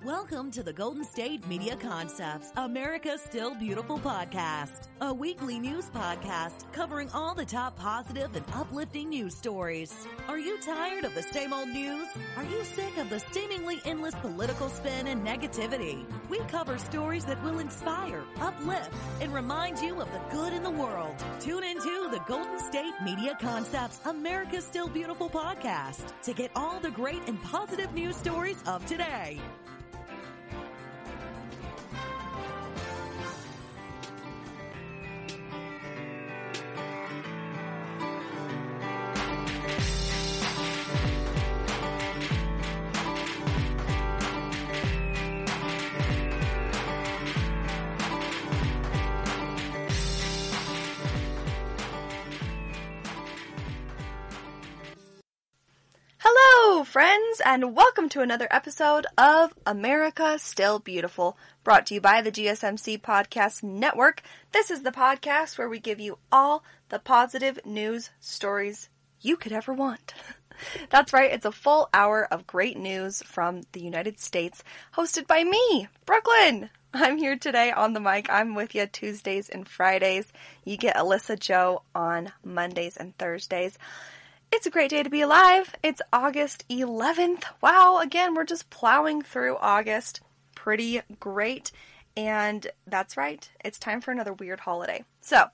Welcome to the Golden State Media Concepts, America's Still Beautiful podcast, a weekly news podcast covering all the top positive and uplifting news stories. Are you tired of the same old news? Are you sick of the seemingly endless political spin and negativity? We cover stories that will inspire, uplift, and remind you of the good in the world. Tune into the Golden State Media Concepts, America's Still Beautiful podcast to get all the great and positive news stories of today. Hello, friends, and welcome to another episode of America Still Beautiful, brought to you by the GSMC Podcast Network. This is the podcast where we give you all the positive news stories you could ever want. That's right, it's a full hour of great news from the United States, hosted by me, Brooklyn. I'm here today on the mic. I'm with you Tuesdays and Fridays. You get Alyssa Joe on Mondays and Thursdays. It's a great day to be alive. It's August 11th. Wow, again, we're just plowing through August. Pretty great. And that's right, it's time for another weird holiday. So,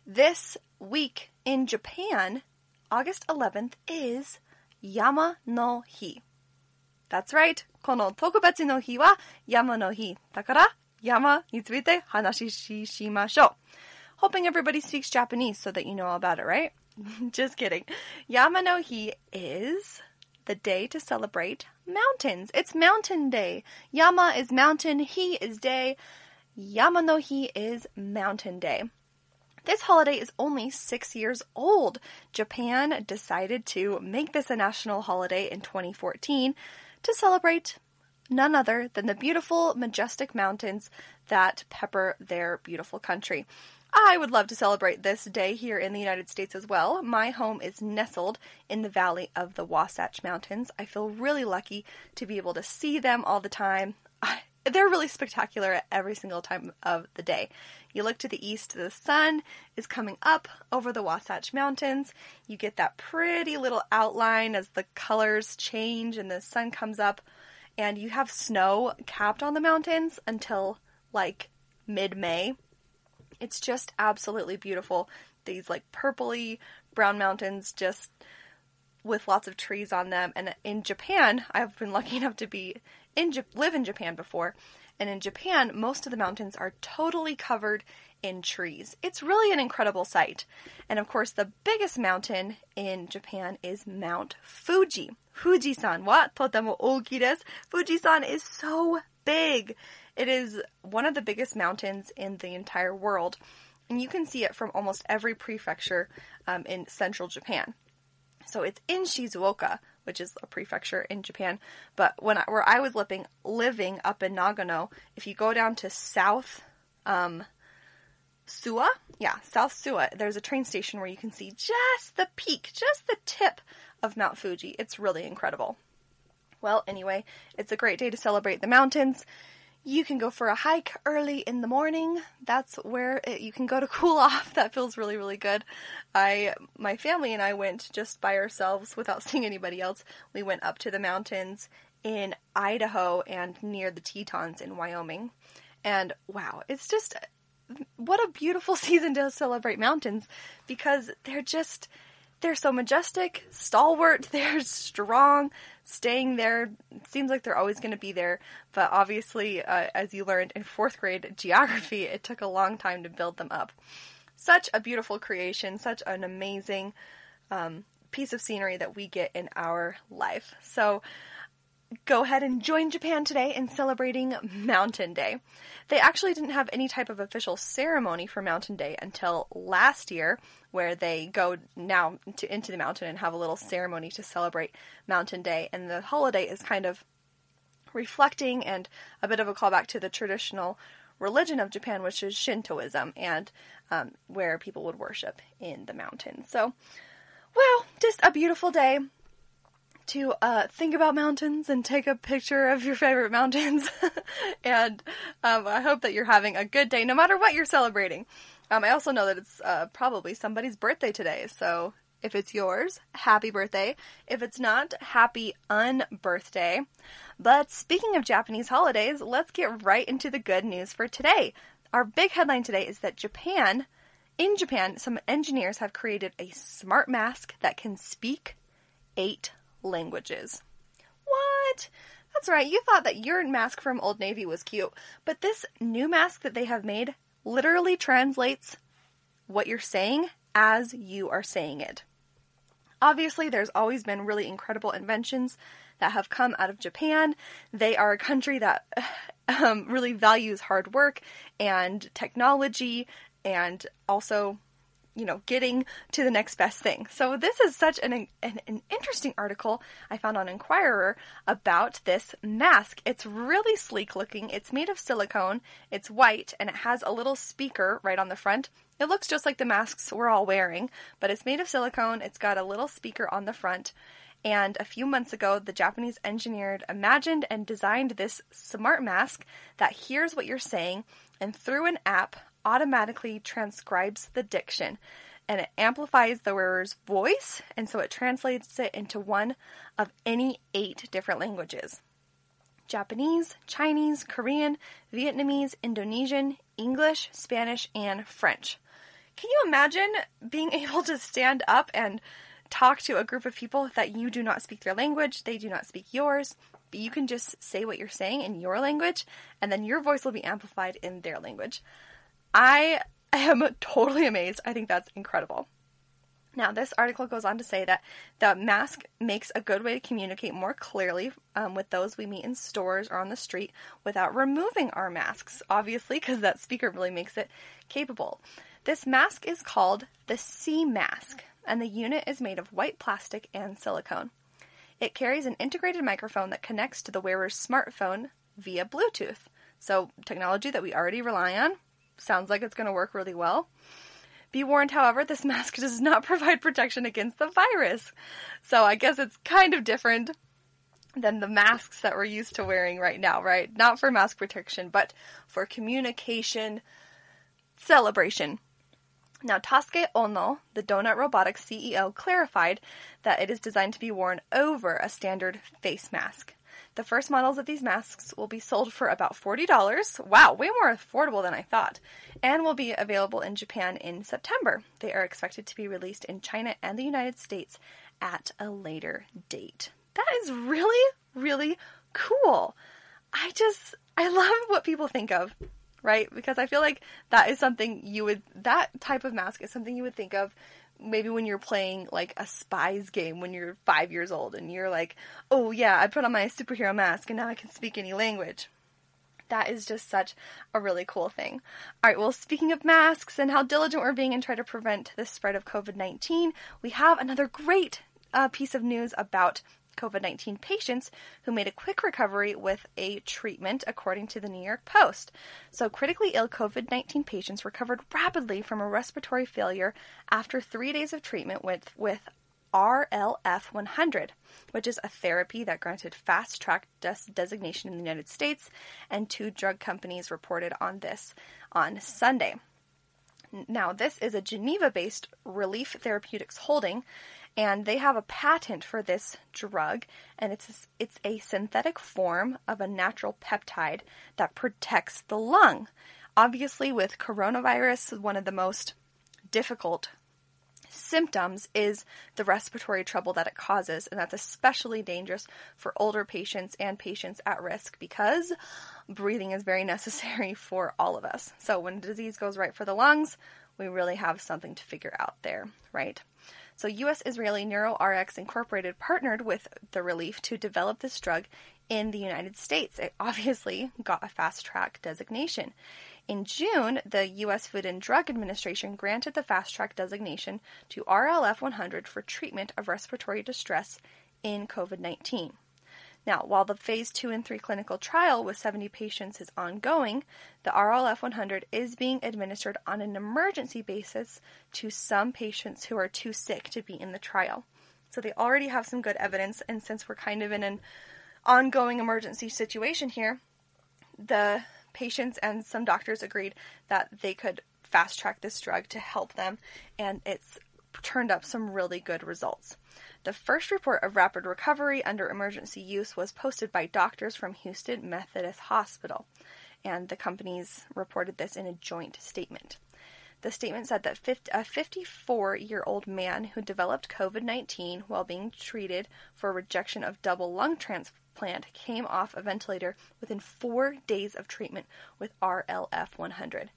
this week in Japan, August 11th is Yama no Hi. That's right, この特別の日は山の日。だから、山について話しましょう。Hoping everybody speaks Japanese so that you know all about it, right? Just kidding. Yama no Hi is the day to celebrate mountains. It's Mountain Day. Yama is mountain, Hi is day. Yama no Hi is Mountain Day. This holiday is only 6 years old. Japan decided to make this a national holiday in 2014 to celebrate none other than the beautiful, majestic mountains that pepper their beautiful country. I would love to celebrate this day here in the United States as well. My home is nestled in the valley of the Wasatch Mountains. I feel really lucky to be able to see them all the time. They're really spectacular at every single time of the day. You look to the east, the sun is coming up over the Wasatch Mountains. You get that pretty little outline as the colors change and the sun comes up. And you have snow capped on the mountains until like mid-May. It's just absolutely beautiful. These like purpley brown mountains just with lots of trees on them. And in Japan, I've been lucky enough to live in Japan before. And in Japan, most of the mountains are totally covered in trees. It's really an incredible sight. And of course, the biggest mountain in Japan is Mount Fuji. Fujisan wa totemo ookii desu. Fujisan is so big. It is one of the biggest mountains in the entire world, and you can see it from almost every prefecture in central Japan. So it's in Shizuoka, which is a prefecture in Japan, but where I was living up in Nagano, if you go down to South Suwa, South Suwa, there's a train station where you can see just the peak, just the tip of Mount Fuji. It's really incredible. Well, anyway, it's a great day to celebrate the mountains. You can go for a hike early in the morning. That's where you can go to cool off. That feels really, really good. My family and I went just by ourselves without seeing anybody else. We went up to the mountains in Idaho and near the Tetons in Wyoming. And wow, it's just, what a beautiful season to celebrate mountains because they're so majestic, stalwart, they're strong, staying there. It seems like they're always going to be there, but obviously, as you learned in 4th grade geography, it took a long time to build them up. Such a beautiful creation, such an amazing piece of scenery that we get in our life. So go ahead and join Japan today in celebrating Mountain Day. They actually didn't have any type of official ceremony for Mountain Day until last year, where they go now into the mountain and have a little ceremony to celebrate Mountain Day. And the holiday is kind of reflecting and a bit of a callback to the traditional religion of Japan, which is Shintoism, and where people would worship in the mountains. So, well, just a beautiful day to think about mountains and take a picture of your favorite mountains. And I hope that you're having a good day no matter what you're celebrating. I also know that it's probably somebody's birthday today, so if it's yours, happy birthday. If it's not, happy unbirthday. But speaking of Japanese holidays, let's get right into the good news for today. Our big headline today is that in Japan, some engineers have created a smart mask that can speak 8 languages. What? That's right, you thought that your mask from Old Navy was cute, but this new mask that they have made literally translates what you're saying as you are saying it. Obviously, there's always been really incredible inventions that have come out of Japan. They are a country that really values hard work and technology and also, getting to the next best thing. So this is such an interesting article I found on Inquirer about this mask. It's really sleek looking. It's made of silicone. It's white, and it has a little speaker right on the front. It looks just like the masks we're all wearing, but it's made of silicone. It's got a little speaker on the front. And a few months ago, the Japanese engineered, imagined, and designed this smart mask that hears what you're saying and through an app automatically transcribes the diction. And it amplifies the wearer's voice, and so it translates it into one of any 8 different languages. Japanese, Chinese, Korean, Vietnamese, Indonesian, English, Spanish, and French. Can you imagine being able to stand up and talk to a group of people that you do not speak their language, they do not speak yours, but you can just say what you're saying in your language, and then your voice will be amplified in their language. I am totally amazed. I think that's incredible. Now, this article goes on to say that the mask makes a good way to communicate more clearly with those we meet in stores or on the street without removing our masks, obviously, because that speaker really makes it capable. This mask is called the C mask, and the unit is made of white plastic and silicone. It carries an integrated microphone that connects to the wearer's smartphone via Bluetooth. So, technology that we already rely on. Sounds like it's going to work really well. Be warned, however, this mask does not provide protection against the virus. So I guess it's kind of different than the masks that we're used to wearing right now, right? Not for mask protection, but for communication celebration. Now, Tasuke Ono, the Donut Robotics CEO, clarified that it is designed to be worn over a standard face mask. The first models of these masks will be sold for about $40. Wow, way more affordable than I thought. And will be available in Japan in September. They are expected to be released in China and the United States at a later date. That is really, really cool. I love what people think of, right? Because I feel like that is something that type of mask is something you would think of maybe when you're playing like a spies game when you're 5 years old and you're like, oh yeah, I put on my superhero mask and now I can speak any language. That is just such a really cool thing. All right, well, speaking of masks and how diligent we're being in trying to prevent the spread of COVID-19, we have another great piece of news about COVID-19 patients who made a quick recovery with a treatment, according to the New York Post. So critically ill COVID-19 patients recovered rapidly from a respiratory failure after 3 days of treatment with RLF-100, which is a therapy that granted fast-track designation in the United States, and 2 drug companies reported on this on Sunday. Now, this is a Geneva-based Relief Therapeutics holding, and they have a patent for this drug, and it's a synthetic form of a natural peptide that protects the lung. Obviously, with coronavirus, one of the most difficult symptoms is the respiratory trouble that it causes, and that's especially dangerous for older patients and patients at risk because breathing is very necessary for all of us. So when disease goes right for the lungs, we really have something to figure out there, right? So U.S.-Israeli NeuroRx Incorporated partnered with the Relief to develop this drug in the United States. It obviously got a fast-track designation. In June, the U.S. Food and Drug Administration granted the fast-track designation to RLF-100 for treatment of respiratory distress in COVID-19. Now, while the Phase 2 and 3 clinical trial with 70 patients is ongoing, the RLF-100 is being administered on an emergency basis to some patients who are too sick to be in the trial. So they already have some good evidence, and since we're kind of in an ongoing emergency situation here, the patients and some doctors agreed that they could fast track this drug to help them, and it's turned up some really good results. The first report of rapid recovery under emergency use was posted by doctors from Houston Methodist Hospital, and the companies reported this in a joint statement. The statement said that a 54-year-old man who developed COVID-19 while being treated for rejection of double lung transplant came off a ventilator within 4 days of treatment with RLF-100.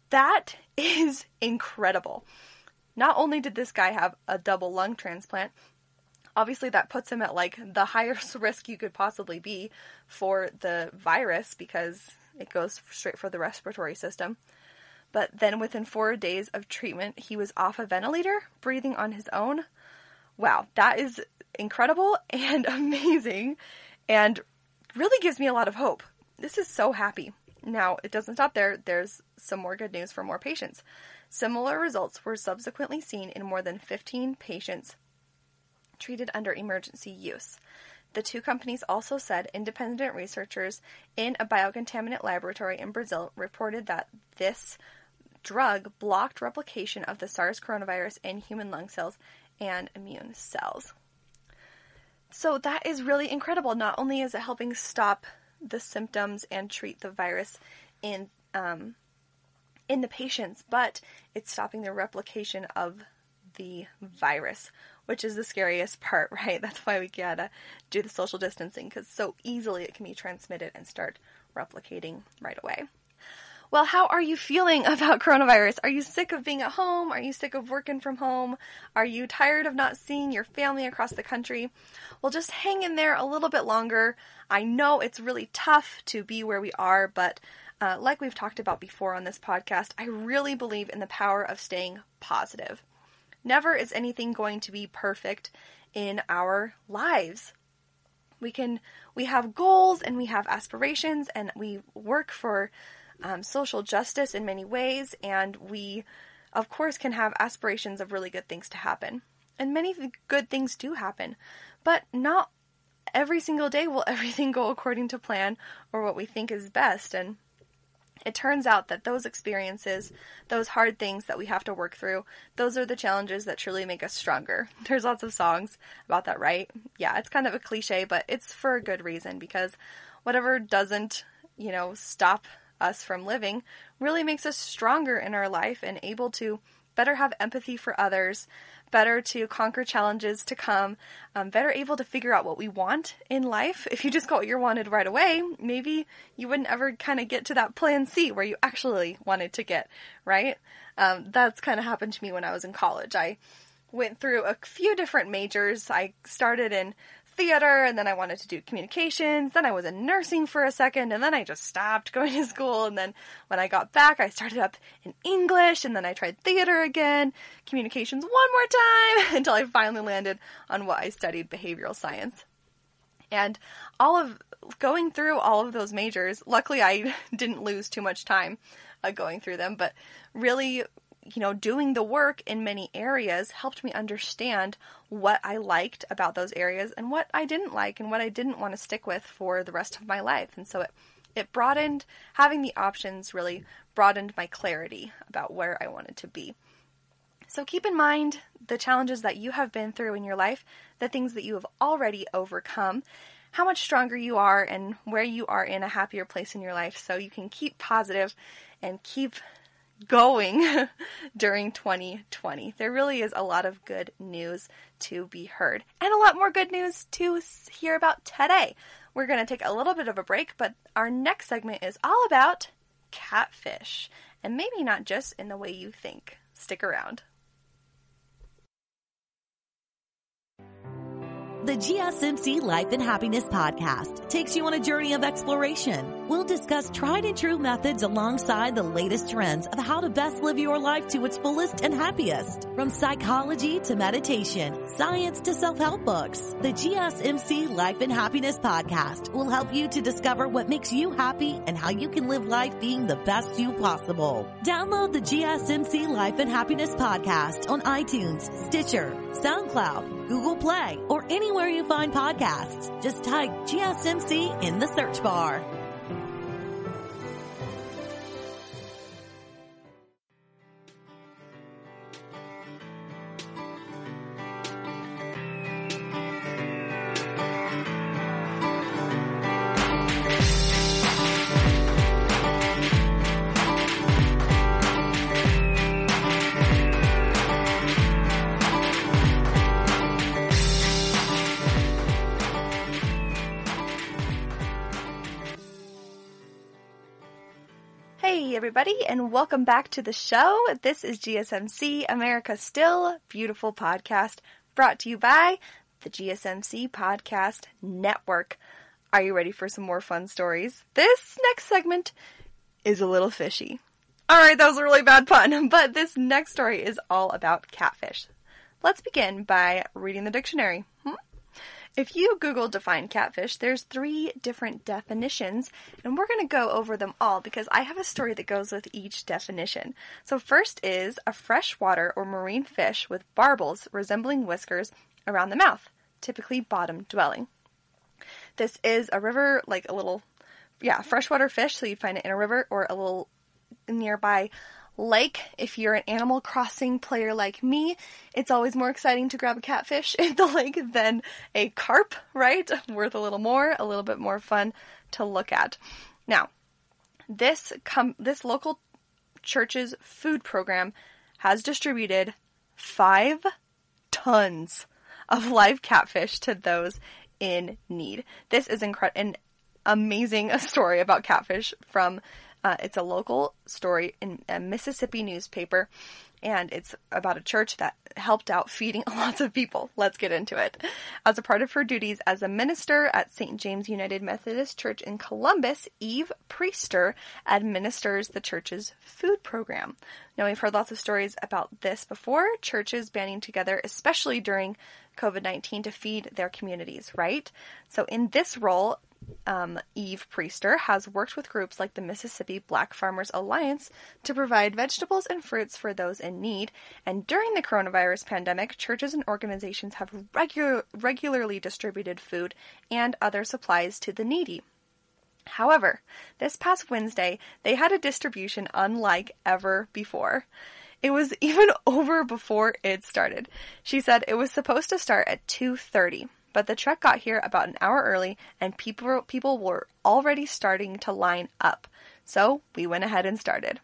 That is incredible. Not only did this guy have a double lung transplant, obviously that puts him at like the highest risk you could possibly be for the virus because it goes straight for the respiratory system. But then within 4 days of treatment, he was off a ventilator, breathing on his own. Wow, that is incredible and amazing and really gives me a lot of hope. This is so happy. Now, it doesn't stop there. There's some more good news for more patients. Similar results were subsequently seen in more than 15 patients treated under emergency use. The two companies also said independent researchers in a biocontaminant laboratory in Brazil reported that this drug blocked replication of the SARS coronavirus in human lung cells and immune cells. So that is really incredible. Not only is it helping stop the symptoms and treat the virus in the patients, but it's stopping the replication of the virus, which is the scariest part, right? That's why we gotta do the social distancing, because so easily it can be transmitted and start replicating right away. Well, how are you feeling about coronavirus? Are you sick of being at home? Are you sick of working from home? Are you tired of not seeing your family across the country? Well, just hang in there a little bit longer. I know it's really tough to be where we are, but like we've talked about before on this podcast, I really believe in the power of staying positive. Never is anything going to be perfect in our lives. We have goals and we have aspirations and we work for social justice in many ways, and we, of course, can have aspirations of really good things to happen. And many good things do happen, but not every single day will everything go according to plan or what we think is best. And it turns out that those experiences, those hard things that we have to work through, those are the challenges that truly make us stronger. There's lots of songs about that, right? Yeah, it's kind of a cliche, but it's for a good reason, because whatever doesn't, stop us from living really makes us stronger in our life and able to better have empathy for others, better to conquer challenges to come, better able to figure out what we want in life. If you just got what you wanted right away, maybe you wouldn't ever kind of get to that plan C where you actually wanted to get, right? That's kind of happened to me when I was in college. I went through a few different majors. I started in theater, and then I wanted to do communications, then I was in nursing for a second, and then I just stopped going to school, and then when I got back, I started up in English, and then I tried theater again, communications one more time, until I finally landed on what I studied, behavioral science. And going through all of those majors, luckily I didn't lose too much time going through them, but really doing the work in many areas helped me understand what I liked about those areas and what I didn't like and what I didn't want to stick with for the rest of my life. And so it broadened, having the options really broadened my clarity about where I wanted to be. So keep in mind the challenges that you have been through in your life, the things that you have already overcome, how much stronger you are, and where you are in a happier place in your life, so you can keep positive and keep going during 2020. There really is a lot of good news to be heard, and a lot more good news to hear about today. We're going to take a little bit of a break, but our next segment is all about catfish, and maybe not just in the way you think. Stick around. The GSMC Life and Happiness podcast takes you on a journey of exploration. We'll discuss tried and true methods alongside the latest trends of how to best live your life to its fullest and happiest. From psychology to meditation, science to self-help books, the GSMC Life and Happiness podcast will help you to discover what makes you happy and how you can live life being the best you possible. Download the GSMC Life and Happiness podcast on iTunes, Stitcher, SoundCloud, Google Play, or anywhere you find podcasts. Just type GSMC in the search bar. Hey everybody, and welcome back to the show. This is GSMC, America's Still Beautiful podcast, brought to you by the GSMC Podcast Network. Are you ready for some more fun stories? This next segment is a little fishy. Alright, that was a really bad pun, but this next story is all about catfish. Let's begin by reading the dictionary. If you Google define catfish, there's 3 different definitions, and we're going to go over them all because I have a story that goes with each definition. So first is a freshwater or marine fish with barbels resembling whiskers around the mouth, typically bottom dwelling. This is a river, like a little, freshwater fish, so you'd find it in a river or a little nearby lake. If you're an Animal Crossing player like me, it's always more exciting to grab a catfish in the lake than a carp, right? Worth a little bit more fun to look at. Now, this local church's food program has distributed 5 tons of live catfish to those in need. This is an amazing story about catfish from it's a local story in a Mississippi newspaper, and it's about a church that helped out feeding lots of people. Let's get into it. As a part of her duties as a minister at St. James United Methodist Church in Columbus, Eve Priester administers the church's food program. Now, we've heard lots of stories about this before, churches banding together, especially during COVID-19, to feed their communities, right? So in this role, Eve Priester has worked with groups like the Mississippi Black Farmers Alliance to provide vegetables and fruits for those in need. And during the coronavirus pandemic, churches and organizations have regularly distributed food and other supplies to the needy. However, this past Wednesday, they had a distribution unlike ever before. It was even over before it started. She said it was supposed to start at 2:30. But the truck got here about an hour early, and people were already starting to line up. So we went ahead and started.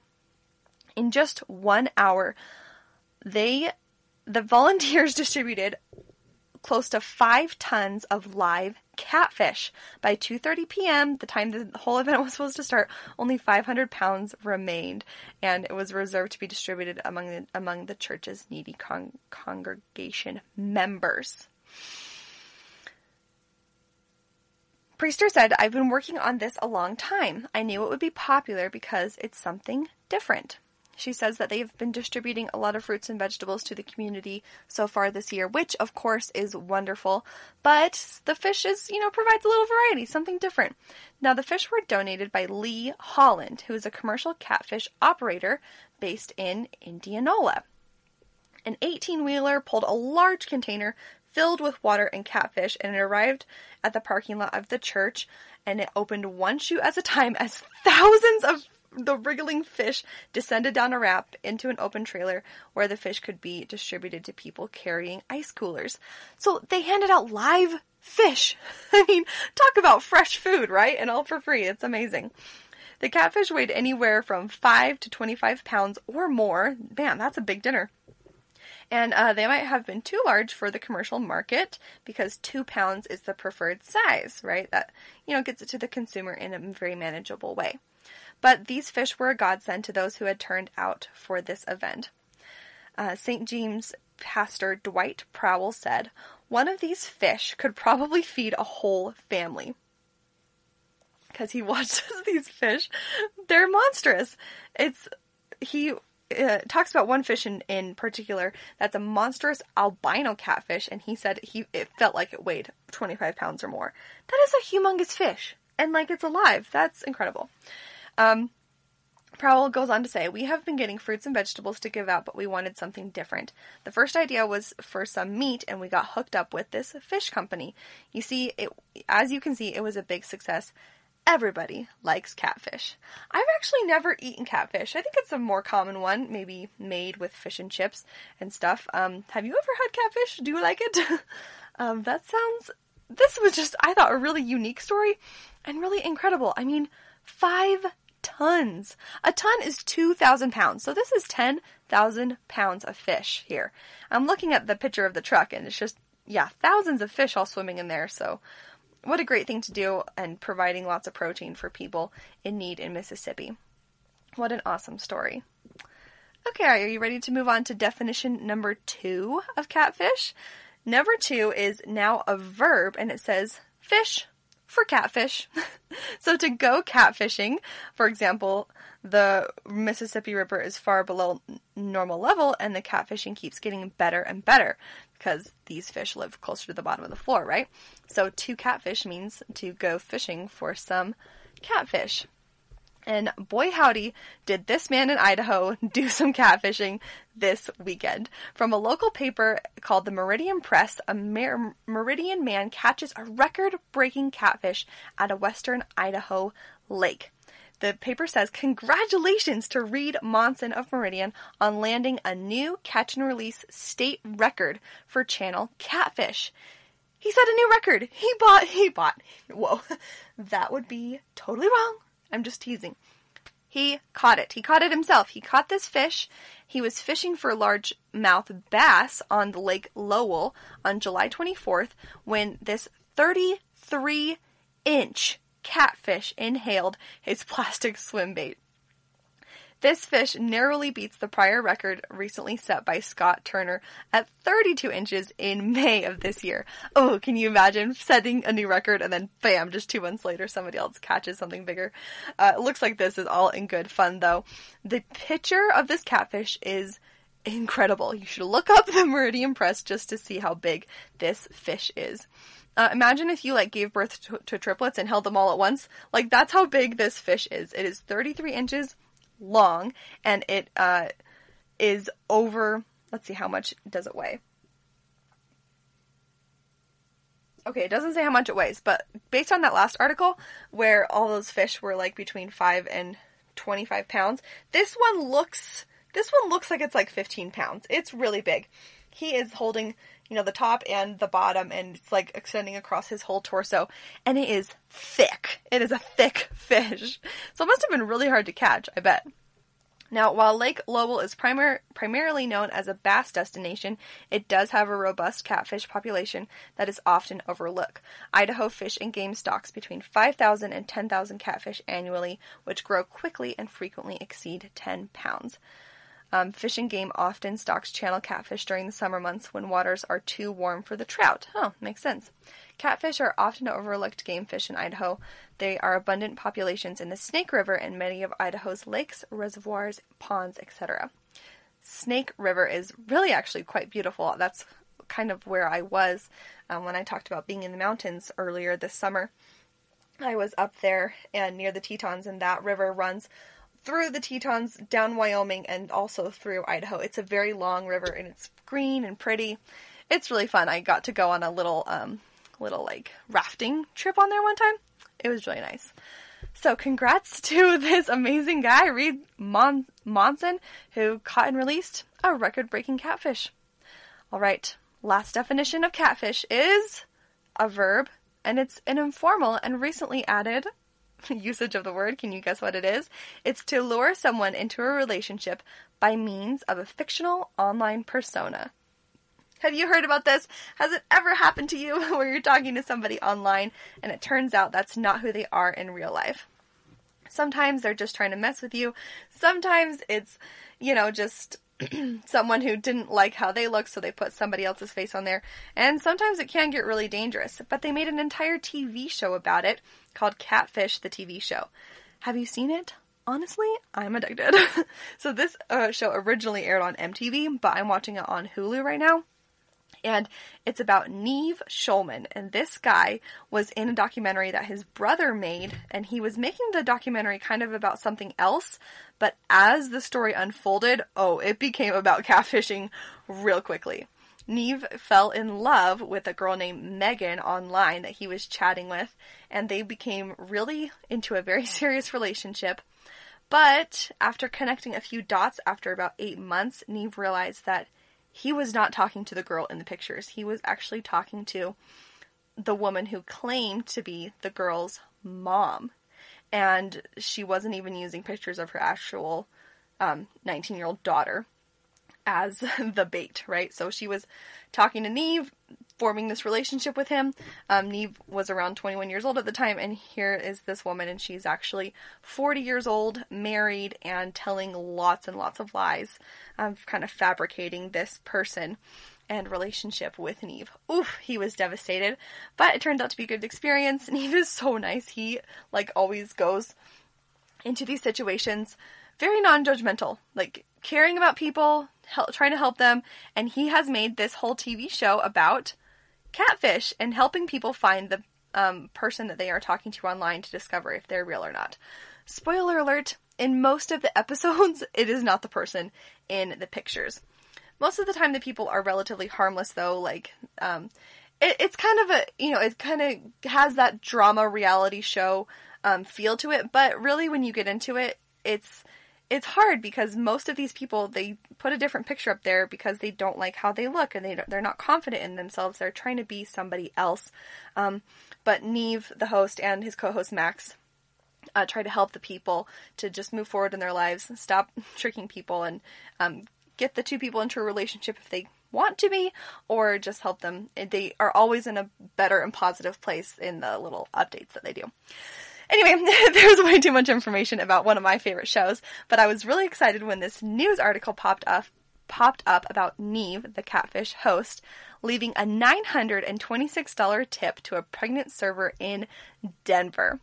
In just 1 hour, the volunteers distributed close to 5 tons of live catfish. By 2:30 p.m., the time the whole event was supposed to start, only 500 pounds remained, and it was reserved to be distributed among the church's needy congregation members. Priester said, "I've been working on this a long time. I knew it would be popular because it's something different." She says that they've been distributing a lot of fruits and vegetables to the community so far this year, which of course is wonderful, but the fish provides a little variety, something different. Now, the fish were donated by Lee Holland, who is a commercial catfish operator based in Indianola. An 18-wheeler pulled a large container filled with water and catfish, and it arrived at the parking lot of the church, and it opened one chute at a time as thousands of the wriggling fish descended down a ramp into an open trailer where the fish could be distributed to people carrying ice coolers. So they handed out live fish. I mean, talk about fresh food, right? And all for free. It's amazing. The catfish weighed anywhere from 5 to 25 pounds or more. Man, that's a big dinner. And they might have been too large for the commercial market because 2 pounds is the preferred size, right? That, gets it to the consumer in a very manageable way. But these fish were a godsend to those who had turned out for this event. St. James pastor Dwight Prowell said, "One of these fish could probably feed a whole family." Because he watches these fish. They're monstrous. He talks about one fish in particular that's a monstrous albino catfish, and he said it felt like it weighed 25 pounds or more. That is a humongous fish. And it's alive. That's incredible. Powell goes on to say, we have been getting fruits and vegetables to give out, but we wanted something different. The first idea was for some meat, and we got hooked up with this fish company. You see, as you can see, it was a big success. Everybody likes catfish. I've actually never eaten catfish. I think it's a more common one, maybe made with fish and chips and stuff. Have you ever had catfish? Do you like it? This was just, I thought, a really unique story and really incredible. I mean, 5 tons. A ton is 2,000 pounds. So this is 10,000 pounds of fish here. I'm looking at the picture of the truck and it's just, thousands of fish all swimming in there. So what a great thing to do, and providing lots of protein for people in need in Mississippi. What an awesome story. Okay, are you ready to move on to definition number 2 of catfish? Number 2 is now a verb, and it says fish for catfish. So to go catfishing, for example, the Mississippi River is far below normal level, and the catfishing keeps getting better and better because these fish live closer to the bottom of the floor, right? So to catfish means to go fishing for some catfish. And boy howdy, did this man in Idaho do some catfishing this weekend. From a local paper called the Meridian Press, a Meridian man catches a record-breaking catfish at a western Idaho lake. The paper says, congratulations to Reed Monson of Meridian on landing a new catch-and-release state record for channel catfish. He set a new record. He bought. Whoa, that would be totally wrong. I'm just teasing. He caught it. He caught it himself. He caught this fish. He was fishing for largemouth bass on the Lake Lowell on July 24th when this 33-inch catfish inhaled his plastic swim bait. This fish narrowly beats the prior record recently set by Scott Turner at 32 inches in May of this year. Oh, can you imagine setting a new record and then bam, just 2 months later somebody else catches something bigger? It looks like this is all in good fun though. The picture of this catfish is incredible. You should look up the Meridian Press just to see how big this fish is. Imagine if you gave birth to triplets and held them all at once. That's how big this fish is. It is 33 inches long, and it is over, let's see, how much does it weigh? Okay, it doesn't say how much it weighs, but based on that last article where all those fish were between 5 and 25 pounds, this one looks like it's 15 pounds. It's really big. He is holding, the top and the bottom, and it's extending across his whole torso, and it is thick. It is a thick fish. So it must have been really hard to catch, I bet. Now, while Lake Lowell is primarily known as a bass destination, it does have a robust catfish population that is often overlooked. Idaho Fish and Game stocks between 5,000 and 10,000 catfish annually, which grow quickly and frequently exceed 10 pounds. Fish and Game often stocks channel catfish during the summer months when waters are too warm for the trout. Oh, makes sense. Catfish are often overlooked game fish in Idaho. They are abundant populations in the Snake River and many of Idaho's lakes, reservoirs, ponds, etc. Snake River is really actually quite beautiful. That's kind of where I was when I talked about being in the mountains earlier this summer. I was up there and near the Tetons, and that river runs through the Tetons, down Wyoming, and also through Idaho. It's a very long river, and it's green and pretty. It's really fun. I got to go on a little rafting trip on there one time. It was really nice. So congrats to this amazing guy, Reed Monson, who caught and released a record-breaking catfish. All right, last definition of catfish is a verb, and it's an informal and recently added usage of the word. Can you guess what it is? It's to lure someone into a relationship by means of a fictional online persona. Have you heard about this? Has it ever happened to you where you're talking to somebody online and it turns out that's not who they are in real life? Sometimes they're just trying to mess with you. Sometimes it's, just someone who didn't like how they look, so they put somebody else's face on there. And sometimes it can get really dangerous. But they made an entire TV show about it called Catfish, the TV show. Have you seen it? Honestly, I'm addicted. So this show originally aired on MTV, but I'm watching it on Hulu right now. And it's about Neve Schulman. And this guy was in a documentary that his brother made. And he was making the documentary kind of about something else. But as the story unfolded, it became about catfishing real quickly. Neve fell in love with a girl named Megan online that he was chatting with. And they became really into a very serious relationship. But after connecting a few dots after about 8 months, Neve realized that he was not talking to the girl in the pictures. He was actually talking to the woman who claimed to be the girl's mom. And she wasn't even using pictures of her actual 19-year-old daughter as the bait, right? So she was talking to Neve, forming this relationship with him. Neve was around 21 years old at the time, and here is this woman, and she's actually 40 years old, married, and telling lots and lots of lies, kind of fabricating this person and relationship with Neve. Oof, he was devastated, but it turned out to be a good experience. Neve is so nice. He, always goes into these situations very non-judgmental, caring about people, trying to help them, and he has made this whole TV show about catfish and helping people find the person that they are talking to online to discover if they're real or not. Spoiler alert, in most of the episodes, it is not the person in the pictures. Most of the time the people are relatively harmless though, it's kind of it kind of has that drama reality show feel to it, but really when you get into it, it's hard because most of these people, they put a different picture up there because they don't like how they look and they're not confident in themselves. They're trying to be somebody else. But Neve, the host, and his co-host Max try to help the people to just move forward in their lives and stop tricking people and get the two people into a relationship if they want to be, or just help them. They are always in a better and positive place in the little updates that they do. Anyway, there's way too much information about one of my favorite shows, but I was really excited when this news article popped up about Neve, the catfish host, leaving a $926 tip to a pregnant server in Denver.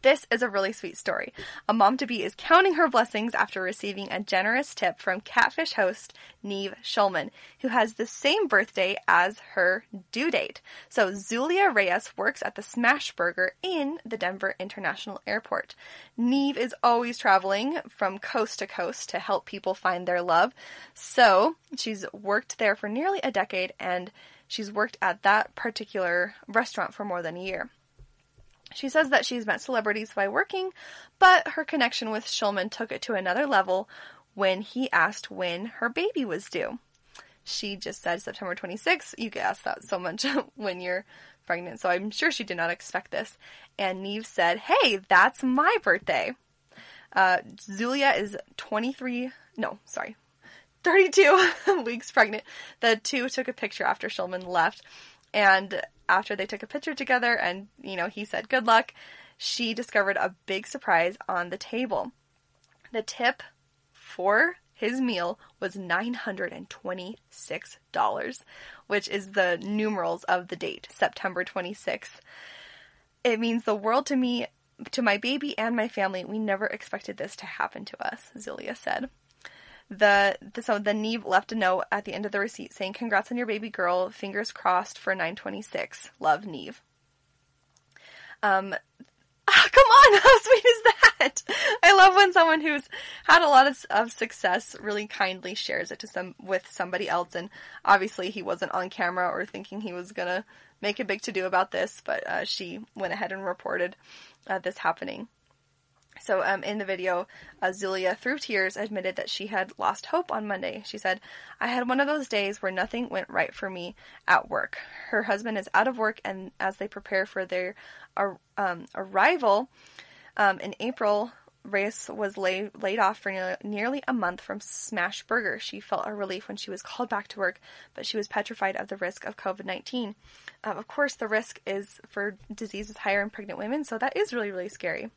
This is a really sweet story. A mom-to-be is counting her blessings after receiving a generous tip from catfish host Neve Schulman, who has the same birthday as her due date. So Zulia Reyes works at the Smash Burger in the Denver International Airport. Neve is always traveling from coast to coast to help people find their love. So she's worked there for nearly a decade, and she's worked at that particular restaurant for more than a year. She says that she's met celebrities by working, but her connection with Schulman took it to another level when he asked when her baby was due. She just said September 26th. You get asked that so much when you're pregnant, so I'm sure she did not expect this. And Neve said, "Hey, that's my birthday." Zulia is 32 weeks pregnant. The two took a picture after Schulman left, and after they took a picture together and, he said good luck, she discovered a big surprise on the table. The tip for his meal was $926, which is the numerals of the date, September 26th. It means the world to me, to my baby and my family. We never expected this to happen to us, Zulia said. So the Neve left a note at the end of the receipt saying, "Congrats on your baby girl. Fingers crossed for 926. Love, Neve." Come on, how sweet is that? I love when someone who's had a lot of success really kindly shares it with somebody else. And obviously he wasn't on camera or thinking he was gonna make a big to-do about this, but she went ahead and reported this happening. So in the video, Zulia, through tears, admitted that she had lost hope on Monday. She said, "I had one of those days where nothing went right for me at work." Her husband is out of work, and as they prepare for their arrival in April, Reyes was laid off for nearly a month from Smash Burger. She felt a relief when she was called back to work, but she was petrified of the risk of COVID-19. Of course, the risk is for diseases higher in pregnant women, so that is really, really scary.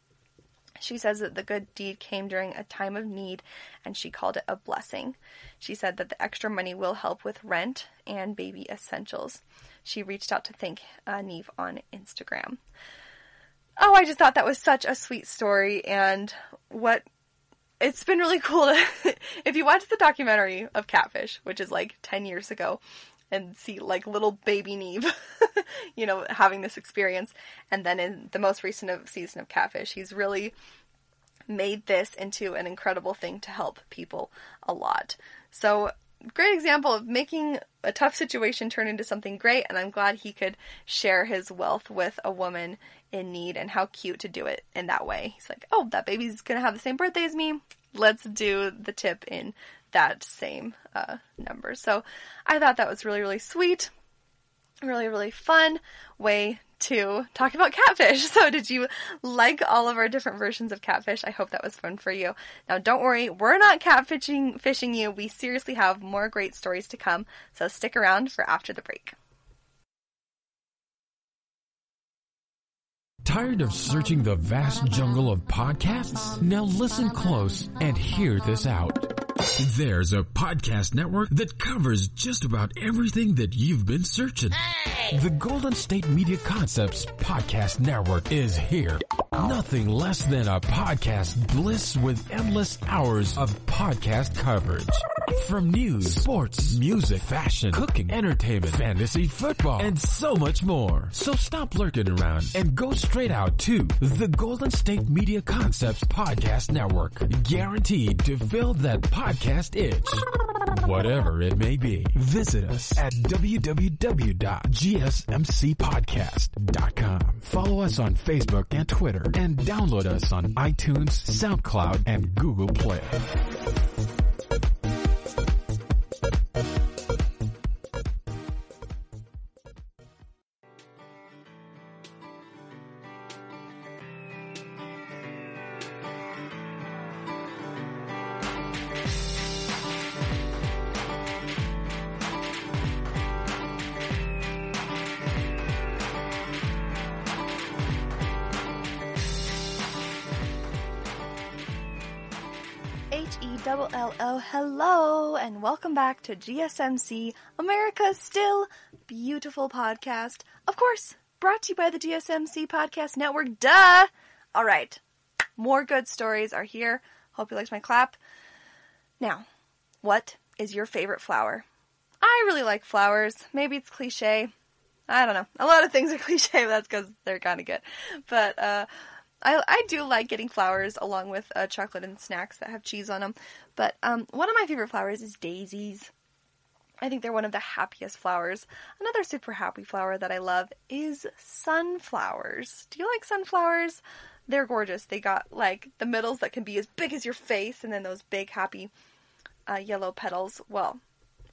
She says that the good deed came during a time of need, and she called it a blessing. She said that the extra money will help with rent and baby essentials. She reached out to thank Neve on Instagram. Oh, I just thought that was such a sweet story, and it's been really cool to, if you watch the documentary of Catfish, which is 10 years ago, and see like little baby Neve, having this experience. And then in the most recent season of Catfish, he's really made this into an incredible thing to help people a lot. So, great example of making a tough situation turn into something great, and I'm glad he could share his wealth with a woman in need, and how cute to do it in that way. He's like, oh, that baby's gonna have the same birthday as me. Let's do the tip in that same number. So I thought that was really, really sweet. Really, really fun way to talk about Catfish. So did you like all of our different versions of Catfish? I hope that was fun for you. Now don't worry, we're not fishing you. We seriously have more great stories to come. So stick around for after the break. Tired of searching the vast jungle of podcasts? Now listen close and hear this out. There's a podcast network that covers just about everything that you've been searching. Hey! The Golden State Media Concepts Podcast Network is here. Nothing less than a podcast bliss with endless hours of podcast coverage. From news, sports, music, fashion, cooking, entertainment, fantasy, football, and so much more. So stop lurking around and go straight out to the Golden State Media Concepts Podcast Network. Guaranteed to fill that podcast itch. Whatever it may be. Visit us at www.gsmcpodcast.com. Follow us on Facebook and Twitter, and download us on iTunes, SoundCloud, and Google Play. H-E-L-L-O, hello, and welcome back to GSMC, America's Still Beautiful podcast. Of course, brought to you by the GSMC Podcast Network, duh! Alright, more good stories are here. Hope you liked my clap. Now, what is your favorite flower? I really like flowers. Maybe it's cliche. I don't know. A lot of things are cliche, but that's because they're kind of good. But, I do like getting flowers along with chocolate and snacks that have cheese on them. But one of my favorite flowers is daisies. I think they're one of the happiest flowers. Another super happy flower that I love is sunflowers. Do you like sunflowers? They're gorgeous. They got like the middles that can be as big as your face, and then those big happy yellow petals. Well,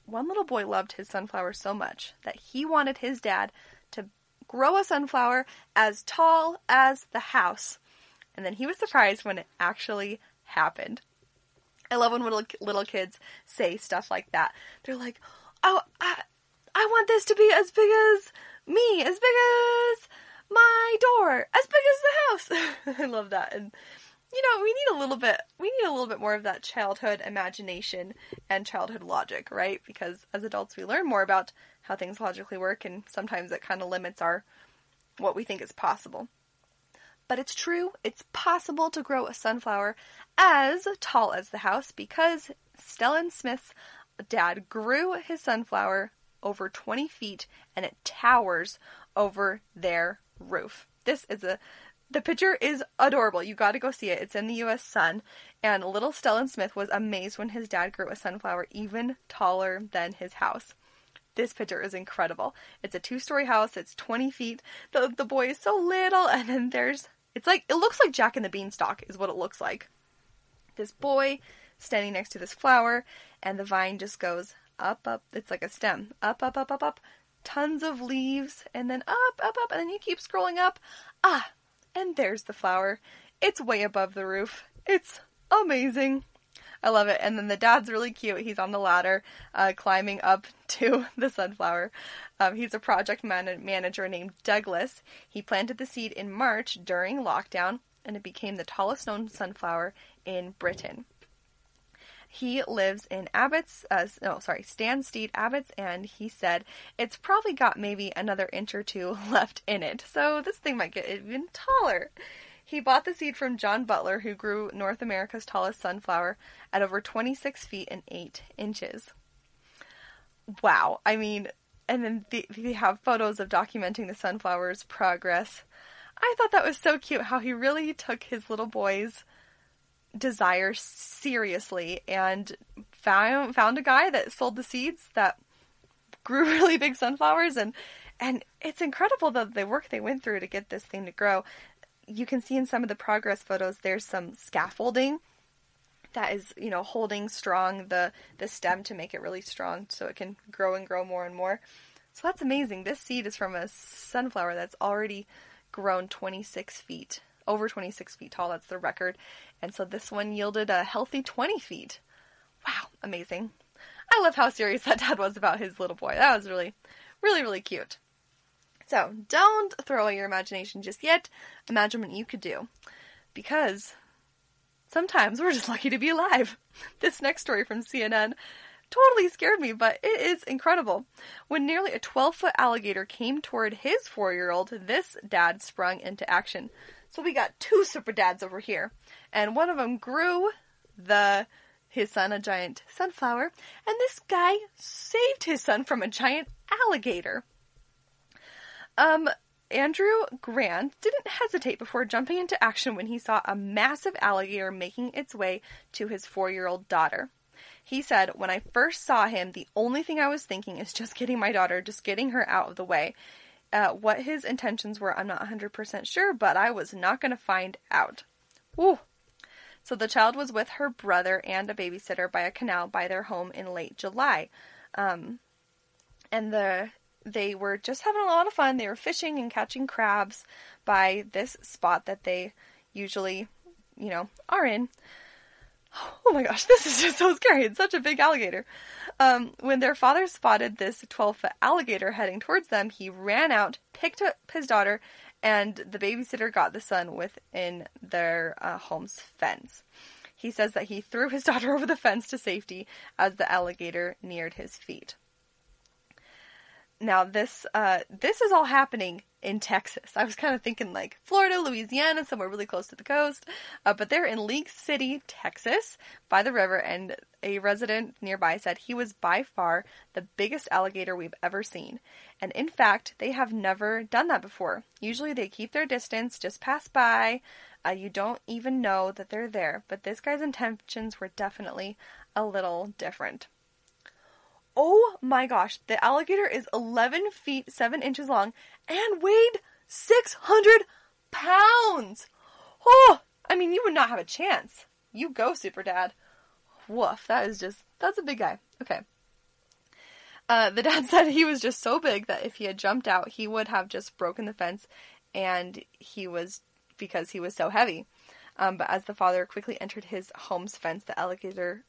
one little boy loved his sunflower so much that he wanted his dad to grow a sunflower as tall as the house. And then he was surprised when it actually happened. I love when little kids say stuff like that. They're like, oh, I want this to be as big as me, as big as my door, as big as the house. I love that. And we need a little bit more of that childhood imagination and childhood logic, right? Because as adults we learn more about how things logically work, and sometimes it kind of limits what we think is possible. But it's true, it's possible to grow a sunflower as tall as the house, because Stellan Smith's dad grew his sunflower over 20 feet, and it towers over their roof. The picture is adorable. You gotta go see it. It's in the U.S. Sun. And little Stellan Smith was amazed when his dad grew a sunflower even taller than his house. This picture is incredible. It's a 2-story house. It's 20 feet. The boy is so little. And then it looks like Jack and the Beanstalk is what it looks like. This boy standing next to this flower, and the vine just goes up, up. It's like a stem. Up, up, up, up, up. Tons of leaves. And then up, up, up. And then you keep scrolling up. And there's the flower. It's way above the roof. It's amazing. I love it. And then the dad's really cute. He's on the ladder, climbing up to the sunflower. He's a project manager named Douglas. He planted the seed in March during lockdown, and it became the tallest known sunflower in Britain. He lives in Stanstead Abbots, and he said it's probably got maybe another inch or two left in it. So this thing might get even taller. He bought the seed from John Butler, who grew North America's tallest sunflower at over 26 feet and 8 inches. Wow. I mean, And then they have photos of documenting the sunflower's progress. I thought that was so cute how he really took his little boy's desire seriously and found a guy that sold the seeds that grew really big sunflowers. And it's incredible the work they went through to get this thing to grow. You can see in some of the progress photos there's some scaffolding that is, holding strong the stem to make it really strong so it can grow and grow more and more. So that's amazing. This seed is from a sunflower that's already grown 26 feet, over 26 feet tall. That's the record. And so this one yielded a healthy 20 feet. Wow, amazing. I love how serious that dad was about his little boy. That was really, really, really cute. So don't throw away your imagination just yet. Imagine what you could do. Because sometimes we're just lucky to be alive. This next story from CNN totally scared me, but it is incredible. When nearly a 12-foot alligator came toward his 4-year-old, this dad sprung into action. So we got two super dads over here. And one of them grew his son a giant sunflower, and this guy saved his son from a giant alligator. Andrew Grant didn't hesitate before jumping into action when he saw a massive alligator making its way to his 4-year-old daughter. He said, "When I first saw him, the only thing I was thinking is just getting my daughter, just getting her out of the way." What his intentions were, I'm not 100% sure, but I was not going to find out. Woo. So the child was with her brother and a babysitter by a canal by their home in late July. They were just having a lot of fun. They were fishing and catching crabs by this spot that they usually, are in. Oh my gosh, this is just so scary. It's such a big alligator. When their father spotted this 12-foot alligator heading towards them, he ran out, picked up his daughter, and the babysitter got the son within their home's fence. He says that he threw his daughter over the fence to safety as the alligator neared his feet. Now, this is all happening in Texas. I was kind of thinking like Florida, Louisiana, somewhere really close to the coast. But they're in League City, Texas, by the river, and a resident nearby said he was by far the biggest alligator we've ever seen. And in fact, they have never done that before. Usually they keep their distance, just pass by. You don't even know that they're there. But this guy's intentions were definitely a little different. Oh my gosh, the alligator is 11 feet 7 inches long and weighed 600 pounds. Oh, I mean, you would not have a chance. You go, Super Dad. Woof, that's a big guy. Okay. The dad said he was just so big that if he had jumped out, he would have just broken the fence, and because he was so heavy. But as the father quickly entered his home's fence, the alligator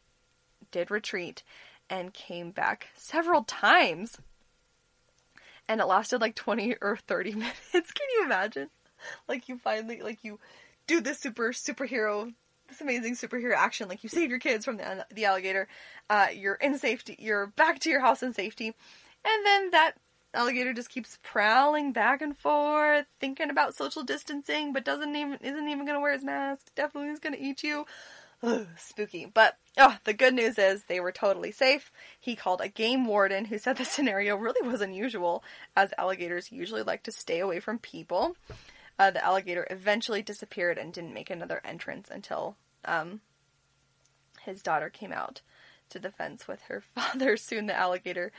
did retreat and came back several times. And it lasted like 20 or 30 minutes. Can you imagine? Like you do this this amazing superhero action. Like you save your kids from the alligator. You're in safety. You're back to your house in safety. And then that alligator just keeps prowling back and forth, thinking about social distancing, but isn't even going to wear his mask. Definitely is going to eat you. Ugh, spooky. But the good news is they were totally safe. He called a game warden who said the scenario really was unusual, as alligators usually like to stay away from people. The alligator eventually disappeared and didn't make another entrance until his daughter came out to the fence with her father. Soon the alligator...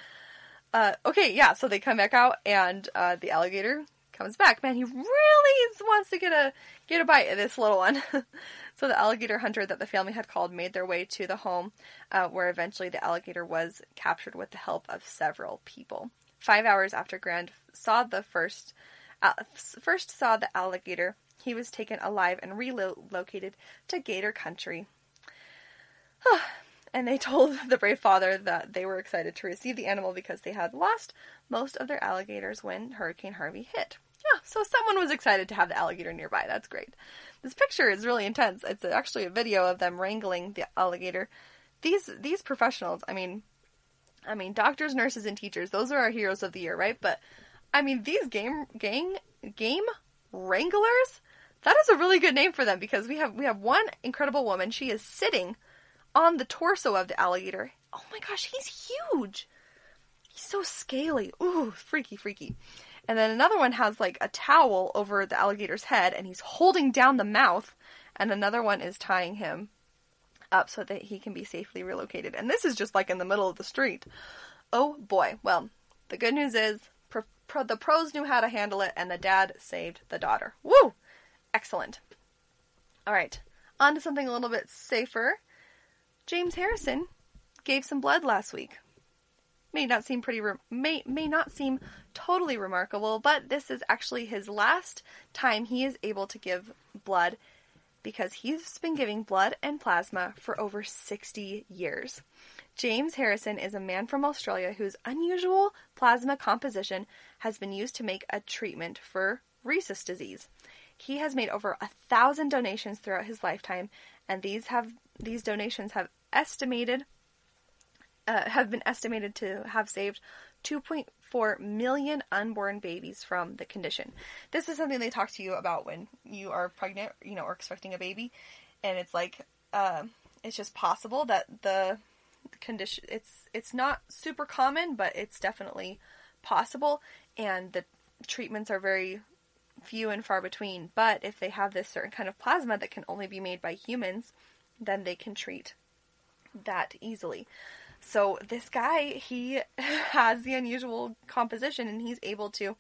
so they come back out, and the alligator comes back. Man, he really wants to get a bite of this little one. So the alligator hunter that the family had called made their way to the home, where eventually the alligator was captured with the help of several people. 5 hours after Grant saw first saw the alligator, he was taken alive and relocated to Gator Country. And they told the brave father that they were excited to receive the animal because they had lost most of their alligators when Hurricane Harvey hit. Yeah, so someone was excited to have the alligator nearby. That's great. This picture is really intense. It's actually a video of them wrangling the alligator. These professionals, I mean, doctors, nurses, and teachers, those are our heroes of the year, right? But, I mean, these game wranglers, that is a really good name for them, because we have one incredible woman. She is sitting on the torso of the alligator. Oh my gosh, he's huge. He's so scaly. Ooh, freaky, freaky. And then another one has like a towel over the alligator's head, and he's holding down the mouth. And another one is tying him up so that he can be safely relocated. And this is just like in the middle of the street. Oh boy. Well, the good news is the pros knew how to handle it, and the dad saved the daughter. Woo! Excellent. All right. On to something a little bit safer. James Harrison gave some blood last week. May not seem totally remarkable, but this is actually his last time he is able to give blood, because he's been giving blood and plasma for over 60 years. James Harrison is a man from Australia whose unusual plasma composition has been used to make a treatment for rhesus disease. He has made over 1,000 donations throughout his lifetime, and these donations have been estimated to have saved 2.4 million unborn babies from the condition. This is something they talk to you about when you are pregnant, or expecting a baby, and it's like, it's just possible that the condition, it's not super common, but it's definitely possible, and the treatments are very few and far between. But if they have this certain kind of plasma that can only be made by humans, then they can treat that easily. So this guy, he has the unusual composition, and he's able to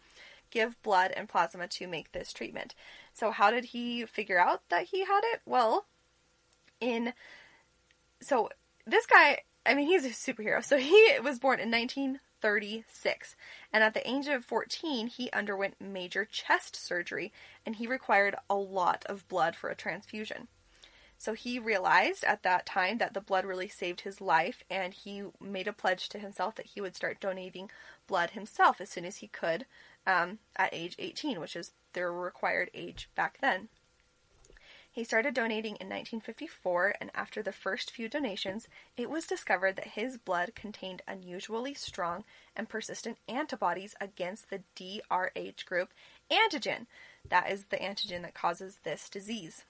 give blood and plasma to make this treatment. So how did he figure out that he had it? Well, this guy, he's a superhero. So he was born in 1936, and at the age of 14, he underwent major chest surgery, and he required a lot of blood for a transfusion. So he realized at that time that the blood really saved his life, and he made a pledge to himself that he would start donating blood himself as soon as he could, at age 18, which is their required age back then. He started donating in 1954, and after the first few donations, it was discovered that his blood contained unusually strong and persistent antibodies against the DRH group antigen. That is the antigen that causes this disease.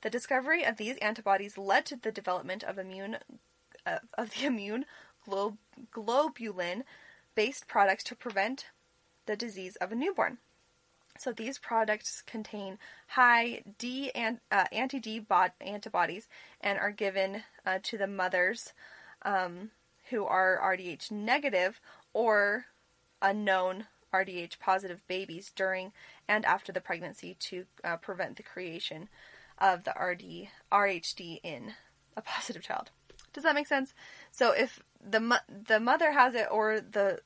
The discovery of these antibodies led to the development of the immune globulin-based products to prevent the disease of a newborn. So these products contain high anti-D antibodies and are given to the mothers who are RDH negative or unknown RDH positive babies during and after the pregnancy to prevent the creation of the RHD in a positive child. Does that make sense? So if the mother has it or the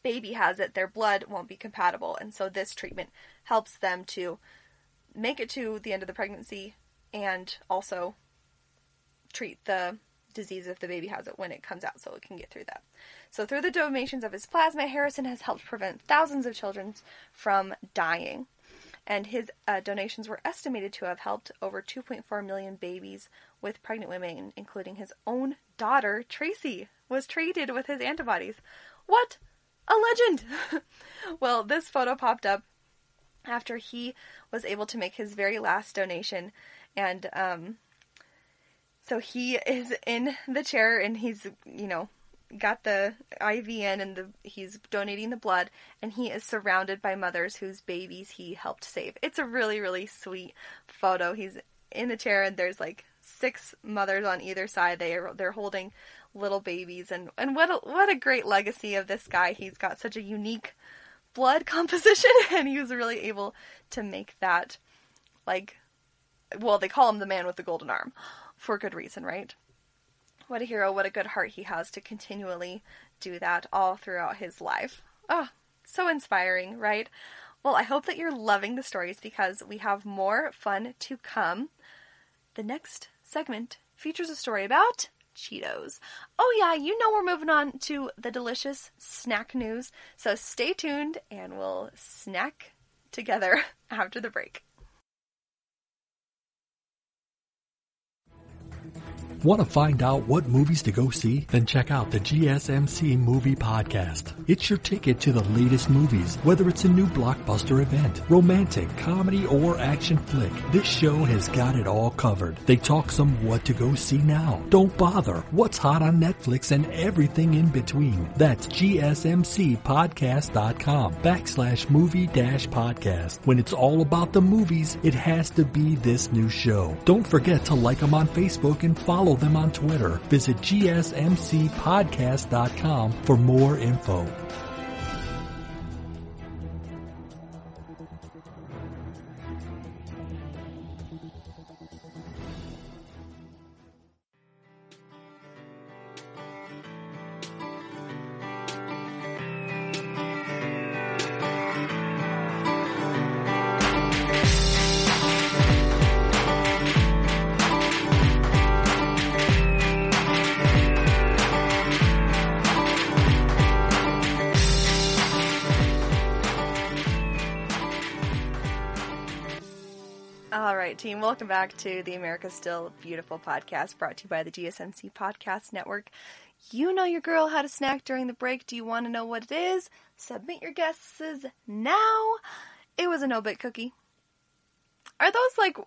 baby has it, their blood won't be compatible, and so this treatment helps them to make it to the end of the pregnancy and also treat the disease if the baby has it when it comes out, so it can get through that. So through the donations of his plasma, Harrison has helped prevent thousands of children from dying. And his donations were estimated to have helped over 2.4 million babies with pregnant women, including his own daughter, Tracy, was treated with his antibodies. What a legend! Well, this photo popped up after he was able to make his very last donation, and so he is in the chair, and he's, got the IV in, and he's donating the blood, and he is surrounded by mothers whose babies he helped save. It's a really, really sweet photo. He's in the chair, and there's like 6 mothers on either side. They're holding little babies, and what a great legacy of this guy. He's got such a unique blood composition, and he was really able to make that, they call him the man with the golden arm for good reason, right? What a hero, what a good heart he has to continually do that all throughout his life. Oh, so inspiring, right? Well, I hope that you're loving the stories, because we have more fun to come. The next segment features a story about Cheetos. Oh yeah, we're moving on to the delicious snack news, so stay tuned and we'll snack together after the break. Want to find out what movies to go see? Then check out the GSMC Movie Podcast. It's your ticket to the latest movies, whether it's a new blockbuster event, romantic, comedy, or action flick. This show has got it all covered. They talk some what to go see now. Don't bother. What's hot on Netflix and everything in between. That's gsmcpodcast.com/movie-podcast. When it's all about the movies, it has to be this new show. Don't forget to like them on Facebook and follow them on Twitter. Visit gsmcpodcast.com for more info. Team, welcome back to the America's Still Beautiful podcast, brought to you by the GSMC Podcast Network. You know your girl had a snack during the break. Do you want to know what it is? Submit your guesses now. It was a no-bake cookie. Are those like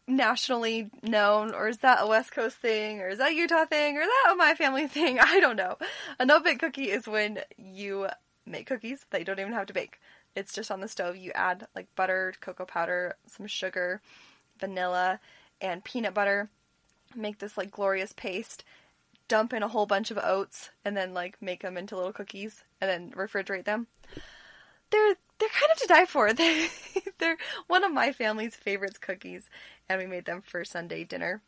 nationally known, or is that a West Coast thing, or is that a Utah thing, or is that a my family thing? I don't know. A no-bake cookie is when you make cookies that you don't even have to bake. It's just on the stove. You add like butter, cocoa powder, some sugar, vanilla, and peanut butter, make this like glorious paste, dump in a whole bunch of oats, and then like make them into little cookies, and then refrigerate them. They're kind of to die for. They're one of my family's favorites cookies, and we made them for Sunday dinner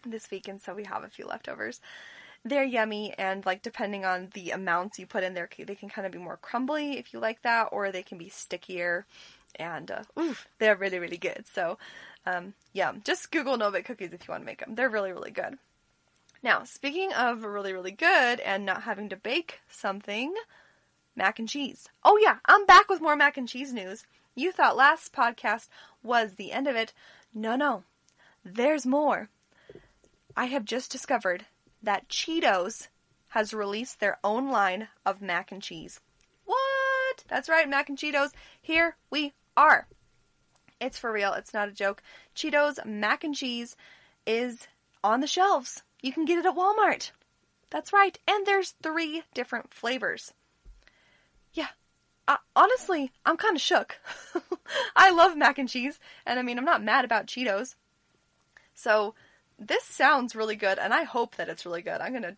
this week, and so we have a few leftovers. They're yummy, and like depending on the amounts you put in there, they can kind of be more crumbly if you like that, or they can be stickier, and they're really, really good. So yeah, just Google no-bake cookies if you want to make them. They're really, really good. Now, speaking of really, really good and not having to bake something, mac and cheese. Oh yeah, I'm back with more mac and cheese news. You thought last podcast was the end of it. No. There's more. I have just discovered that Cheetos has released their own line of mac and cheese. What? That's right, mac and Cheetos. Here we are. It's for real. It's not a joke. Cheetos mac and cheese is on the shelves. You can get it at Walmart. That's right. And there's 3 different flavors. Yeah. Honestly, I'm kind of shook. I love mac and cheese. And I mean, I'm not mad about Cheetos. So this sounds really good. And I hope that it's really good. I'm going to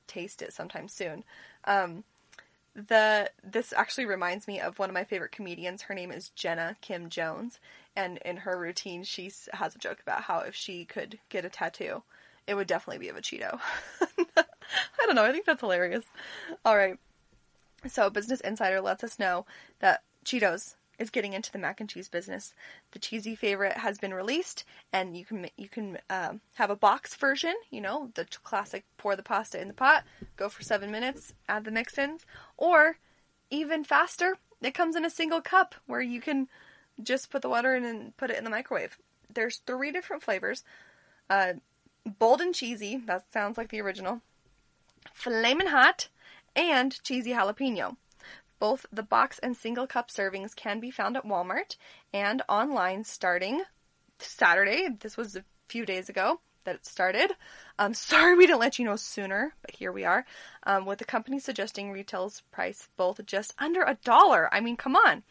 taste it sometime soon. This actually reminds me of one of my favorite comedians. Her name is Jenna Kim Jones, and in her routine, she has a joke about how if she could get a tattoo, it would definitely be of a Cheeto. I don't know, I think that's hilarious. Alright, so Business Insider lets us know that Cheetos is getting into the mac and cheese business. The cheesy favorite has been released, and you can have a box version, you know, the classic pour the pasta in the pot, go for 7 minutes, add the mix-ins, or even faster, it comes in a single cup where you can just put the water in and put it in the microwave. There's 3 different flavors. Bold and cheesy, that sounds like the original, flamin' hot, and cheesy jalapeno. Both the box and single cup servings can be found at Walmart and online starting Saturday. This was a few days ago that it started. Sorry we didn't let you know sooner, but here we are. With the company suggesting retail's price both just under $1. I mean, come on.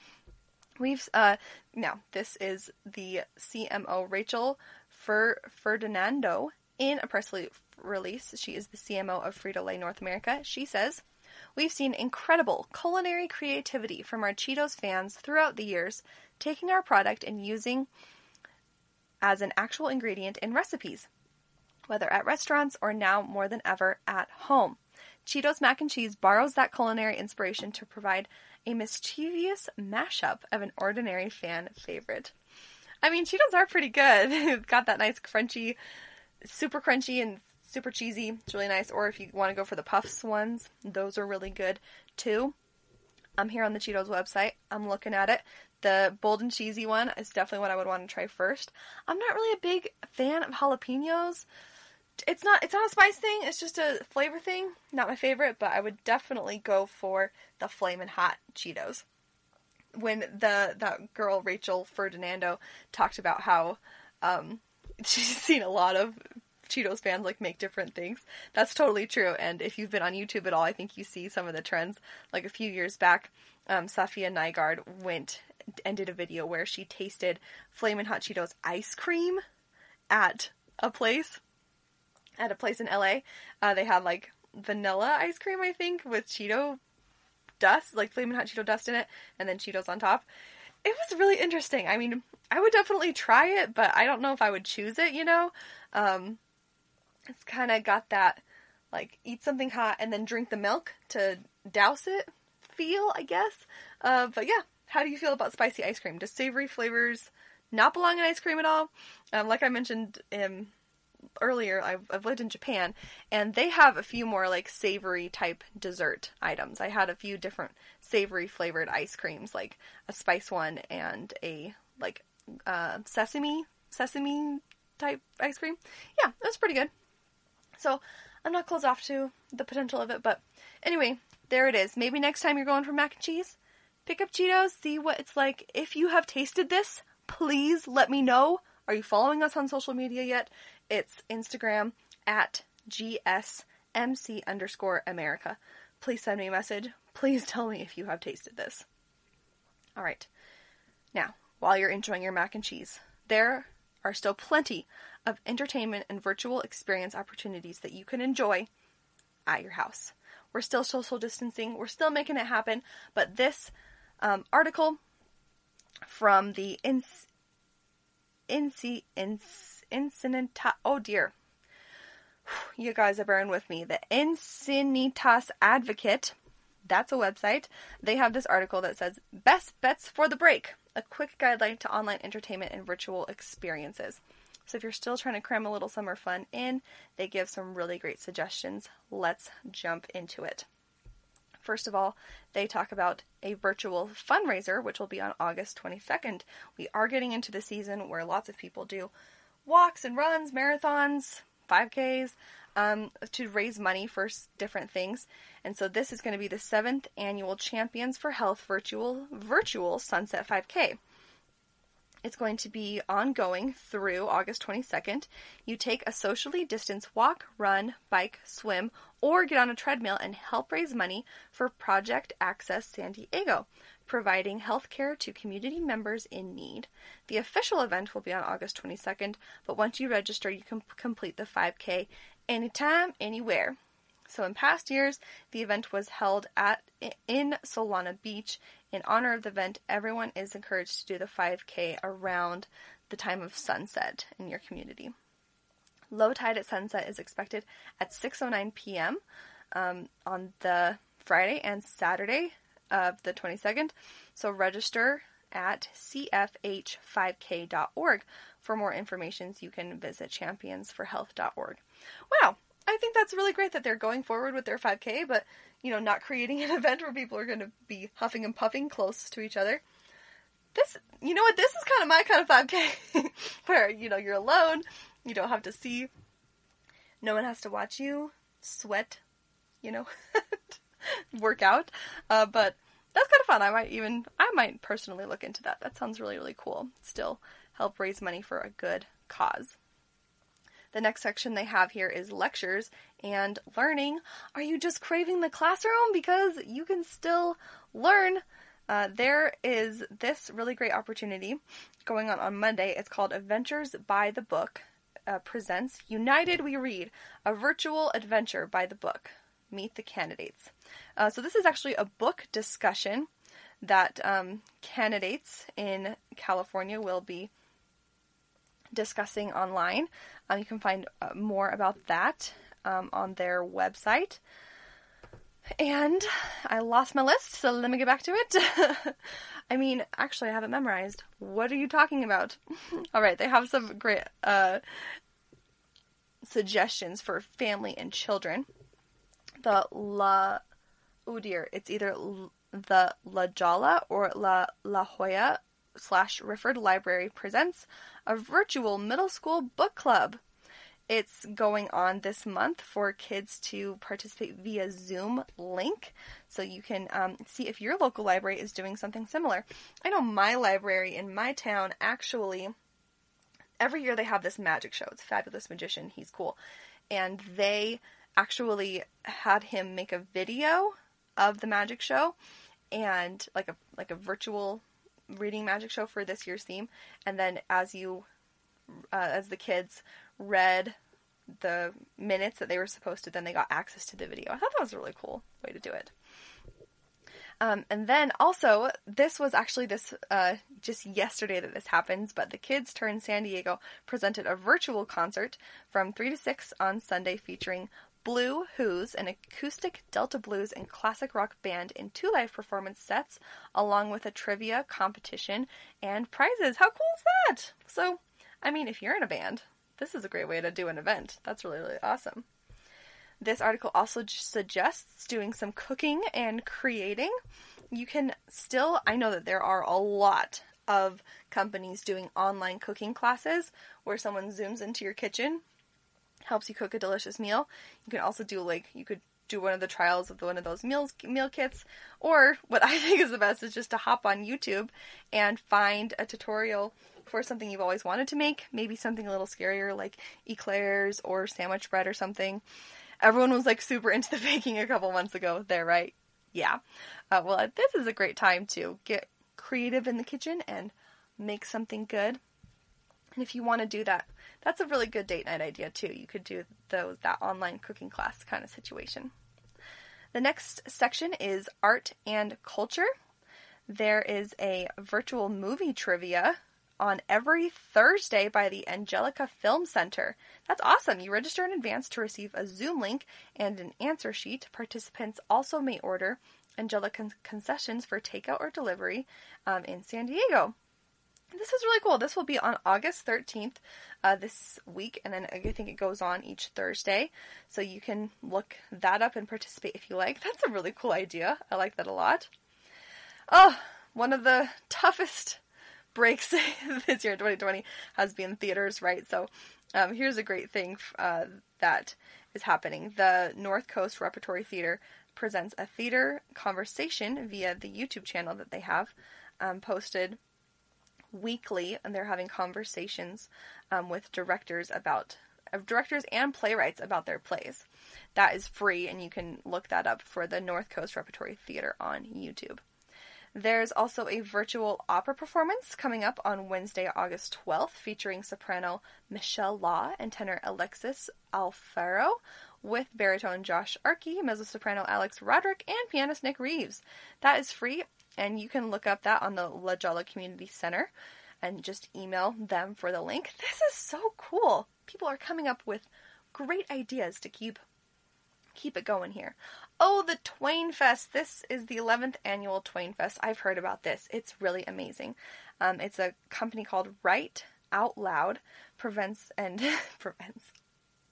Now, this is the CMO Rachel Ferdinando in a press release. She is the CMO of Frito-Lay North America. She says, "We've seen incredible culinary creativity from our Cheetos fans throughout the years, taking our product and using as an actual ingredient in recipes, whether at restaurants or now more than ever at home. Cheetos mac and cheese borrows that culinary inspiration to provide a mischievous mashup of an ordinary fan favorite." I mean, Cheetos are pretty good. It's got that nice crunchy, super crunchy and super cheesy. It's really nice. Or if you want to go for the Puffs ones, those are really good too. I'm here on the Cheetos website. I'm looking at it. The bold and cheesy one is definitely what I would want to try first. I'm not really a big fan of jalapenos. it's not a spice thing, it's just a flavor thing. Not my favorite, but I would definitely go for the Flamin' Hot Cheetos. When that girl, Rachel Ferdinando, talked about how she's seen a lot of Cheetos fans like make different things. That's totally true. And if you've been on YouTube at all, I think you see some of the trends. Like a few years back, Safia Nygaard went and did a video where she tasted Flamin' Hot Cheetos ice cream at a place in LA. They had like vanilla ice cream, I think, with Cheeto dust, like Flamin' Hot Cheeto dust in it, and then Cheetos on top. It was really interesting. I mean, I would definitely try it, but I don't know if I would choose it, you know? It's kind of got that, like, eat something hot and then drink the milk to douse it feel, I guess. But yeah, how do you feel about spicy ice cream? Does savory flavors not belong in ice cream at all? Like I mentioned earlier, I've lived in Japan, and they have a few more, like, savory type dessert items. I had a few different savory flavored ice creams, like a spice one and a, like, sesame type ice cream. Yeah, it was pretty good. So, I'm not closed off to the potential of it, but anyway, there it is. Maybe next time you're going for mac and cheese, pick up Cheetos, see what it's like. If you have tasted this, please let me know. Are you following us on social media yet? It's Instagram at GSMC_America. Please send me a message. Please tell me if you have tasted this. Alright. Now, while you're enjoying your mac and cheese, there are still plenty of entertainment and virtual experience opportunities that you can enjoy at your house. We're still social distancing. We're still making it happen. But this article from the oh dear. You guys are bearing with me. The Encinitas Advocate, that's a website. They have this article that says, Best Bets for the Break, a quick guideline to online entertainment and virtual experiences. So if you're still trying to cram a little summer fun in, they give some really great suggestions. Let's jump into it. First of all, they talk about a virtual fundraiser, which will be on August 22nd. We are getting into the season where lots of people do walks and runs, marathons, 5Ks, to raise money for different things. And so this is going to be the 7th annual Champions for Health virtual Sunset 5K. It's going to be ongoing through August 22nd. You take a socially distanced walk, run, bike, swim, or get on a treadmill and help raise money for Project Access San Diego, providing healthcare to community members in need. The official event will be on August 22nd, but once you register, you can complete the 5K anytime, anywhere. So in past years, the event was held in Solana Beach. In honor of the event, everyone is encouraged to do the 5K around the time of sunset in your community. Low tide at sunset is expected at 6:09 p.m. On the Friday and Saturday of the 22nd. So register at cfh5k.org. For more information, you can visit championsforhealth.org. Wow. I think that's really great that they're going forward with their 5K, but, you know, not creating an event where people are going to be huffing and puffing close to each other. This, you know what, this is kind of my kind of 5K, where, you know, you're alone, you don't have to see, no one has to watch you sweat, you know, work out, but that's kind of fun. I might personally look into that. That sounds really, really cool. Still help raise money for a good cause. The next section they have here is lectures and learning. Are you just craving the classroom? Because you can still learn. There is this really great opportunity going on Monday. It's called Adventures by the Book presents United We Read, a virtual adventure by the book. Meet the candidates. So this is actually a book discussion that candidates in California will be discussing online. You can find more about that on their website. And I lost my list, so let me get back to it. I mean, actually, I have it memorized. What are you talking about? All right, they have some great suggestions for family and children. It's either the La Jolla or La Jolla /Rifford Library presents a virtual middle school book club. It's going on this month for kids to participate via Zoom link, so you can see if your local library is doing something similar. I know my library in my town, actually, every year they have this magic show. It's Fabulous Magician. He's cool. And they actually had him make a video of the magic show, and like a virtual reading magic show for this year's theme. And then as the kids read the minutes that they were supposed to, then they got access to the video. I thought that was a really cool way to do it. And then also, this was actually just yesterday that this happens, but the Kids Turn San Diego presented a virtual concert from 3 to 6 on Sunday featuring Blue Who's, an acoustic Delta blues and classic rock band in 2 live performance sets, along with a trivia competition and prizes. How cool is that? So, I mean, if you're in a band, this is a great way to do an event. That's really, really awesome. This article also suggests doing some cooking and creating. You can still, I know that there are a lot of companies doing online cooking classes where someone zooms into your kitchen, helps you cook a delicious meal. You can also do you could do one of the trials of one of those meal kits, or what I think is the best is just to hop on YouTube and find a tutorial for something you've always wanted to make, maybe something a little scarier like eclairs or sandwich bread or something. Everyone was super into the baking a couple months ago there, right? Yeah. Well, this is a great time to get creative in the kitchen and make something good. And if you want to do that, that's a really good date night idea too. You could do that online cooking class kind of situation. The next section is art and culture. There is a virtual movie trivia on every Thursday by the Angelica Film Center. That's awesome. You register in advance to receive a Zoom link and an answer sheet. Participants also may order Angelica concessions for takeout or delivery in San Diego. This is really cool. This will be on August 13th this week, and then I think it goes on each Thursday. So you can look that up and participate if you like. That's a really cool idea. I like that a lot. Oh, one of the toughest breaks this year, 2020, has been theaters, right? So here's a great thing that is happening. The North Coast Repertory Theater presents a theater conversation via the YouTube channel that they have posted weekly, and they're having conversations with directors and playwrights about their plays. That is free, and you can look that up for the North Coast Repertory Theater on YouTube. There's also a virtual opera performance coming up on Wednesday, August 12th, featuring soprano Michelle Law and tenor Alexis Alfaro, with baritone Josh Arkey, mezzo-soprano Alex Roderick, and pianist Nick Reeves. That is free, and you can look up that on the La Jolla Community Center and just email them for the link. This is so cool. People are coming up with great ideas to keep it going here. Oh, the Twain Fest. This is the 11th annual Twain Fest. I've heard about this. It's really amazing. It's a company called Write Out Loud. Prevents.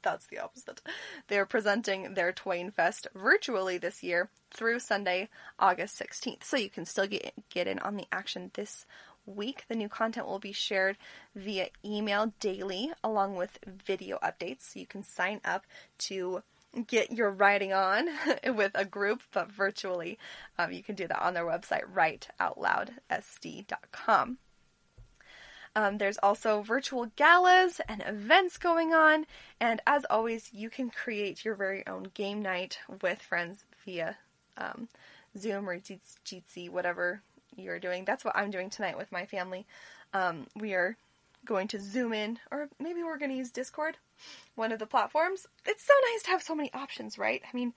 That's the opposite. They're presenting their Twain Fest virtually this year through Sunday, August 16th. So you can still get in on the action this week. The new content will be shared via email daily along with video updates. So you can sign up to get your writing on with a group, but virtually. You can do that on their website, writeoutloudsd.com. There's also virtual galas and events going on, and as always, you can create your very own game night with friends via Zoom or Jitsi, whatever you're doing. That's what I'm doing tonight with my family. We are going to Zoom in, or maybe we're going to use Discord, one of the platforms. It's so nice to have so many options, right? I mean,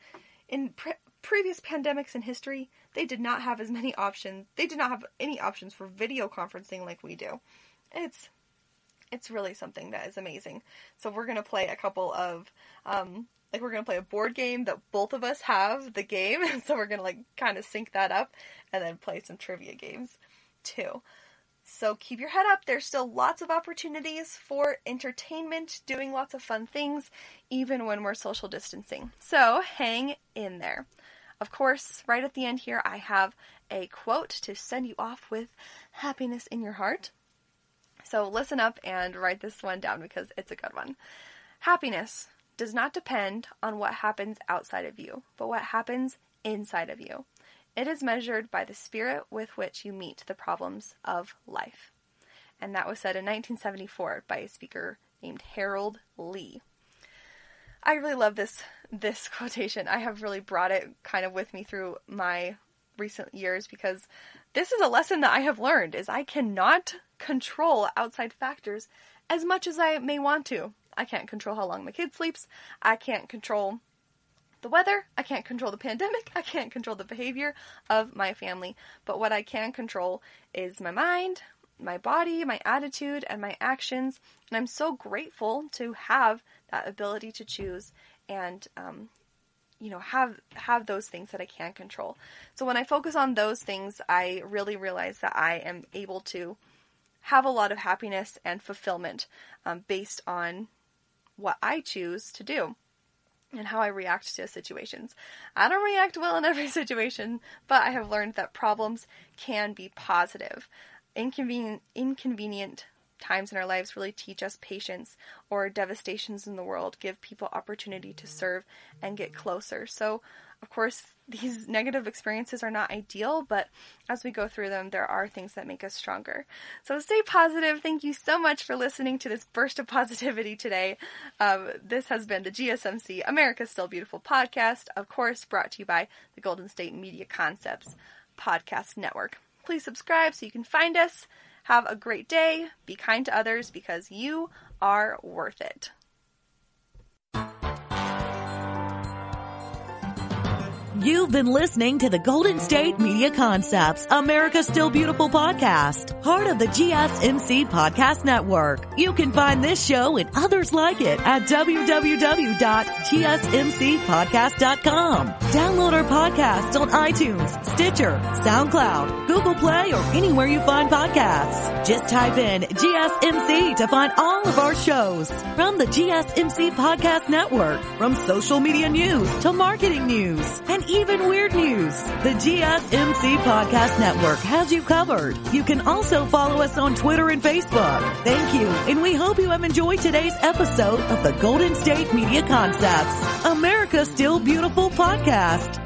in previous pandemics in history, they did not have as many options. They did not have any options for video conferencing like we do. It's really something that is amazing. So we're going to play a couple of, we're going to play a board game that both of us have the game. So we're going to kind of sync that up and then play some trivia games too. So keep your head up. There's still lots of opportunities for entertainment, doing lots of fun things, even when we're social distancing. So hang in there. Of course, right at the end here, I have a quote to send you off with happiness in your heart. So listen up and write this one down because it's a good one. Happiness does not depend on what happens outside of you, but what happens inside of you. It is measured by the spirit with which you meet the problems of life. And that was said in 1974 by a speaker named Harold Lee. I really love this quotation. I have really brought it kind of with me through my recent years because this is a lesson that I have learned, is I cannot control outside factors as much as I may want to. I can't control how long my kid sleeps. I can't control the weather. I can't control the pandemic. I can't control the behavior of my family. But what I can control is my mind, my body, my attitude, and my actions. And I'm so grateful to have that ability to choose and, have those things that I can control. So when I focus on those things, I really realize that I am able to have a lot of happiness and fulfillment based on what I choose to do and how I react to situations. I don't react well in every situation, but I have learned that problems can be positive. Inconvenient times in our lives really teach us patience, or devastations in the world give people opportunity to serve and get closer. So, of course, these negative experiences are not ideal, but as we go through them, there are things that make us stronger. So stay positive. Thank you so much for listening to this burst of positivity today. This has been the GSMC America's Still Beautiful podcast, of course, brought to you by the Golden State Media Concepts Podcast Network. Please subscribe so you can find us. Have a great day. Be kind to others because you are worth it. You've been listening to the Golden State Media Concepts America's Still Beautiful podcast, part of the GSMC Podcast Network. You can find this show and others like it at www.gsmcpodcast.com. Download our podcasts on iTunes, Stitcher, SoundCloud, Google Play, or anywhere you find podcasts. Just type in GSMC to find all of our shows from the GSMC Podcast Network, from social media news to marketing news and even weird news. The GSMC Podcast Network has you covered. You can also follow us on Twitter and Facebook. Thank you, and we hope you have enjoyed today's episode of the Golden State Media Concepts America's Still Beautiful podcast.